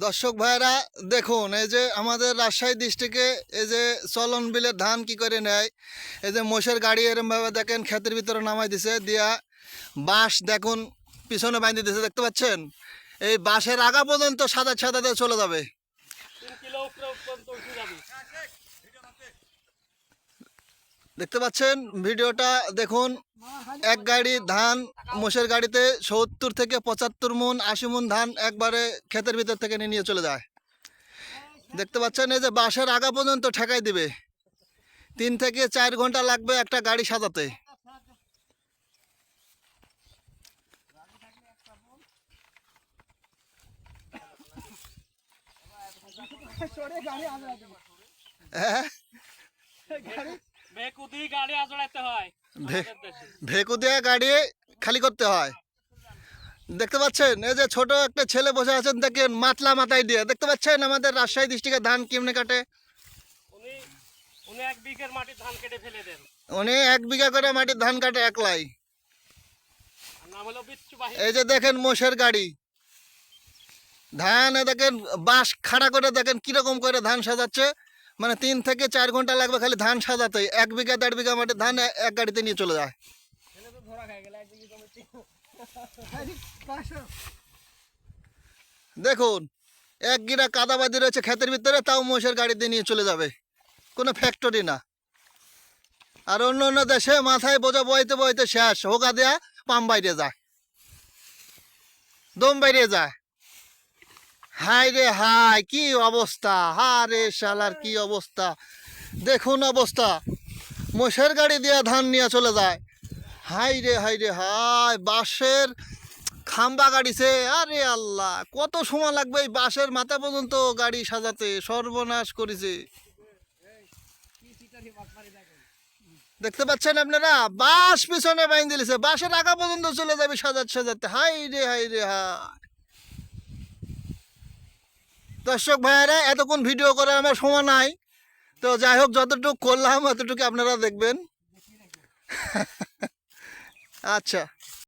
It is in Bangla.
দর্শক ভাইরা দেখুন, এই যে আমাদের রাজশাহী ডিস্ট্রিক্টে এই যে চলন বিলের ধান কি করে নেয়, এই যে মোষের গাড়ি এরমভাবে দেখেন ক্ষেতের ভিতরে নামাই দিছে, দিয়া বাঁশ দেখুন পিছনে বাঁধি দিছে, দেখতে পাচ্ছেন? এই বাঁশের আগা পর্যন্ত সাদা সাদাতে চলে যাবে। দেখতে পাচ্ছেন ভিডিওটা দেখুন, এক গাড়ি ধান মোষের গাড়িতে 70 থেকে 75 মন 80 মন ধান একবারে ক্ষেতের ভিতর থেকে নিয়ে চলে যায়। দেখতে পাচ্ছেন এই যে বাঁশের আগা পর্যন্ত ঠেকাই দিবে, 3 থেকে 4 ঘন্টা লাগবে একটা গাড়ি সাজাতে। ভেকু দিয়ে গাড়ি খালি করতে হয়। দেখতে পাচ্ছেন এই যে ছোট একটা ছেলে বসে আছেন, দেখেন মাতলা মাথায় দিয়ে। দেখতে পাচ্ছেন আমাদের রাজশাহী ডিস্ট্রিক্টের ধান কেমনে কাটে। উনি 1 বিঘা করে মাটির ধান কাটে একলাই। এই যে দেখেন মোষের গাড়ি ধান, দেখেন বাঁশ খাড়া করে দেখেন কিরকম করে ধান সাজাচ্ছে। মানে 3 থেকে 4 ঘন্টা লাগবে খালি ধান সাজাতে। 1 বিঘা 1.5 বিঘা মাটির ধান এক গাড়িতে নিয়ে চলে যায়। দেখুন 1 গিরা কাদাবাদি রয়েছে ক্ষেতের ভিতরে, তাও মোষের গাড়িতে নিয়ে চলে যাবে, কোনো ফ্যাক্টরি না। আর অন্য অন্য দেশে মাথায় বোঝা বইতে বইতে শেষ, হোকা দেয়া পাম বাইরে যায়, দম বাইরে যায়। হাই রে হাই, কি অবস্থা! হারে শালার কি অবস্থা! দেখুন অবস্থা, মোষের গাড়ি দিয়ে ধান নিয়ে চলে যায়। হাই রে হাই, বাঁশের খাম্বা গাড়িছে। আরে আল্লাহ, কত সময় লাগবে এই বাঁশের মাথা পর্যন্ত গাড়ি সাজাতে, সর্বনাশ করেছে। দেখতে পাচ্ছেন আপনারা, বাঁশ পিছনে বাইন দিয়েছে, বাঁশের আগা পর্যন্ত চলে যাবে সাজাতে। হাই রে হাই। দর্শক ভাইয়ারা, এতক্ষণ ভিডিও করার আমার সময় নাই, তো যাই হোক যতটুকু করলাম অতটুকু আপনারা দেখবেন। আচ্ছা।